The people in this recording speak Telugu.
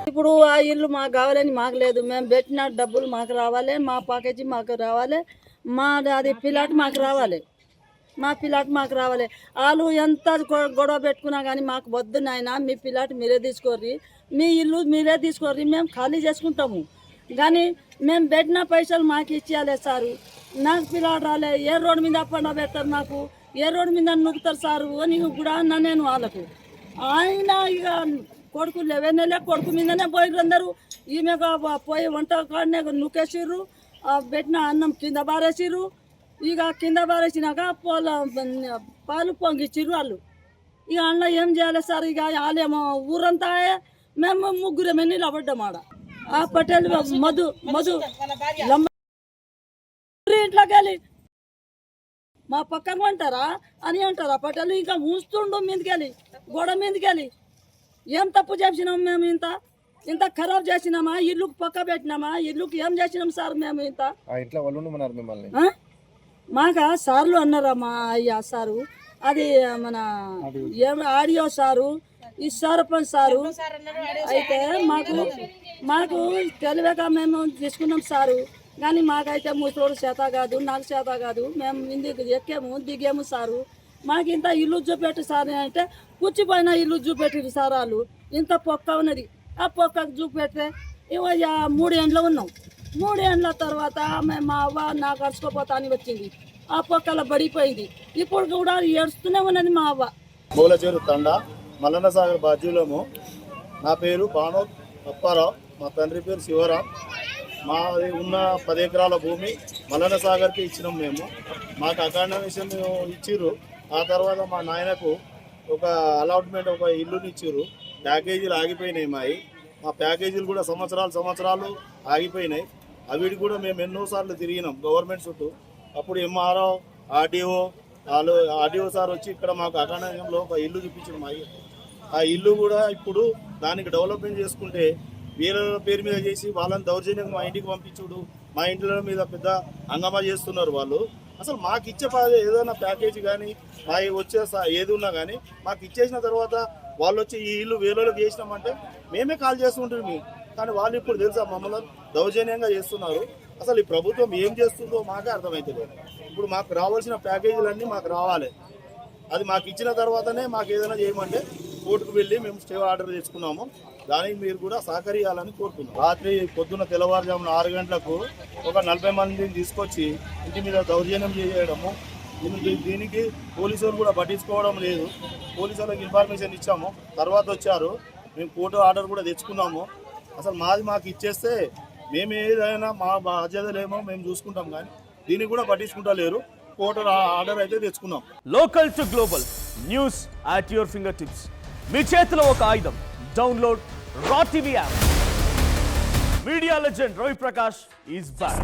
ఇప్పుడు ఆ ఇల్లు మాకు కావాలని మాకు లేదు. మేము పెట్టిన డబ్బులు మాకు రావాలి, మా ప్యాకేజీ మాకు రావాలి, మా అది పిల్లాట్ మాకు రావాలి, మా పిల్లాట్ మాకు రావాలి. వాళ్ళు ఎంత గొడవ పెట్టుకున్నా కానీ మాకు వద్దు నాయన, మీ పిల్లాట్ మీరే తీసుకోర్రి, మీ ఇల్లు మీరే తీసుకోర్రి, మేము ఖాళీ చేసుకుంటాము. కానీ మేము పెట్టిన పైసలు మాకు ఇచ్చేయాలి సారు. నాకు పిల్లాడు రాలే, ఏ రోడ్డు మీద పండ పెడతారు, నాకు ఏ రోడ్డు మీద నొక్కుతారు సారు అని కూడా అన్నా నేను వాళ్ళకు. ఆయన ఇక కొడుకు లేవెన్నెలే కొడుకు మీదనే పోయిర్రు అందరూ. ఈమె పోయి వంట కాడనే నూకేసిర్రు, పెట్టిన అన్నం కింద బారేసిర్రు. ఇక కింద బారేసినాక పాలు పొంగిచ్చిర్రు వాళ్ళు. ఇక అన్న ఏం చేయాలి సార్, ఇక వాళ్ళేమో ఊరంతా మేము ముగ్గురేమే నిలబడ్డాం ఆడ. ఆ పటేల్ మధు ఇంట్లోకి వెళ్ళి మా పక్కన అంటారా అని అంటారు ఆ పటేల్. ఇంకా ఉంచుతుండు మీదకెళ్ళి గోడ మీదకెళ్ళి. ఏం తప్పు చేసినాం మేము? ఇంత ఖరాబ్ చేసినామా? ఇల్లుకు పక్క పెట్టినామా? ఇల్లుకి ఏం చేసినాం సార్ మేము? మాకు సార్లు అన్నారా మా అయ్యా సారు, అది మన ఆడియో సారు, ఈ సర్పంచ్ సారు. అయితే మాకు తెలియక మేము తీసుకున్నాం సారు. కానీ మాకైతే ముసలోడు చేత కాదు, నాకు చేత కాదు, మేము ఇందుకు ఎక్కాము దిగాము సారు. మాకు ఇంత ఇల్లు చూపెట్టు సార్ అంటే కూర్చిపోయిన ఇల్లు చూపెట్టిరు సార్ వాళ్ళు. ఇంత పొక్క ఉన్నది, ఆ పొక్కకు చూపెట్టే ఇవ 3 ఏండ్లు ఉన్నాం. 3 ఏండ్ల తర్వాత మా అవ్వ నాకు అరుచుకోపోతా అని వచ్చింది, ఆ పొక్కల పడిపోయింది. ఇప్పుడు కూడా ఏడుస్తూనే ఉన్నది మా అవ్వ. మూలచేరు తండా మల్లన్న సాగర్ బాధ్యులము. నా పేరు బానో అప్పారావు, మా తండ్రి పేరు శివరాం. మాది ఉన్న 10 ఎకరాల భూమి మల్లన్న సాగర్కి ఇచ్చినాం మేము. మాకు అకాండమేషన్ ఇచ్చిర్రు. ఆ తర్వాత మా నాయనకు ఒక అలాట్మెంట్, ఒక ఇల్లుని ఇచ్చిర్రు. ప్యాకేజీలు ఆగిపోయినాయి మా ప్యాకేజీలు కూడా సంవత్సరాలు ఆగిపోయినాయి. అవిటి కూడా మేము ఎన్నోసార్లు తిరిగినాం గవర్నమెంట్ చుట్టూ. అప్పుడు ఎంఆర్ఓ, ఆర్డీఓ సార్ వచ్చి ఇక్కడ మాకు అకాండమేషన్లో ఒక ఇల్లు చూపించారు ఆ ఇల్లు కూడా ఇప్పుడు దానికి డెవలప్మెంట్ చేసుకుంటే వీళ్ళ పేరు మీద చేసి వాళ్ళని దౌర్జన్యంగా మా ఇంటికి పంపించుడు, మా ఇంట్లో మీద పెద్ద హంగామా చేస్తున్నారు వాళ్ళు. అసలు మాకు ఇచ్చే ఏదైనా ప్యాకేజీ కానీ మా వచ్చే ఏది ఉన్నా కానీ మాకు ఇచ్చేసిన తర్వాత వాళ్ళు వచ్చి ఈ ఇల్లు వేరేలోకి చేసినామంటే మేమే కాల్ చేస్తుంటారు. కానీ వాళ్ళు ఇప్పుడు తెలుసా మమ్మల్ని దౌర్జన్యంగా చేస్తున్నారు. అసలు ఈ ప్రభుత్వం ఏం చేస్తుందో మాకే అర్థమవుతుంది. ఇప్పుడు మాకు రావాల్సిన ప్యాకేజీలన్నీ మాకు రావాలి. అది మాకు ఇచ్చిన తర్వాతనే మాకు ఏదైనా చేయమంటే కోర్టుకు వెళ్ళి మేము స్టే ఆర్డర్ తెచ్చుకున్నాము. దానికి మీరు కూడా సహకరించాలని కోరుతున్నాం. రాత్రి పొద్దున్న తెల్లవారుజామున 6 గంటలకు ఒక 40 మందిని తీసుకొచ్చి ఇంటి మీద దౌర్జన్యం చేయడము. దీనికి పోలీసులు కూడా పట్టించుకోవడం లేదు. పోలీసులకు ఇన్ఫర్మేషన్ ఇచ్చాము, తర్వాత వచ్చారు. మేము కోర్టు ఆర్డర్ కూడా తెచ్చుకున్నాము. అసలు మాకు ఇచ్చేస్తే మేము ఏదైనా మా బాధ్యతలేమో మేము చూసుకుంటాం, కానీ దీన్ని కూడా పట్టించుకుంటలేరు. కోర్టు ఆర్డర్ అయితే తెచ్చుకున్నాం. Local to global news at your fingertips. మీ చేతిలో ఒక ఆయుధం. Download Raw TV app. Media legend Ravi Prakash is back.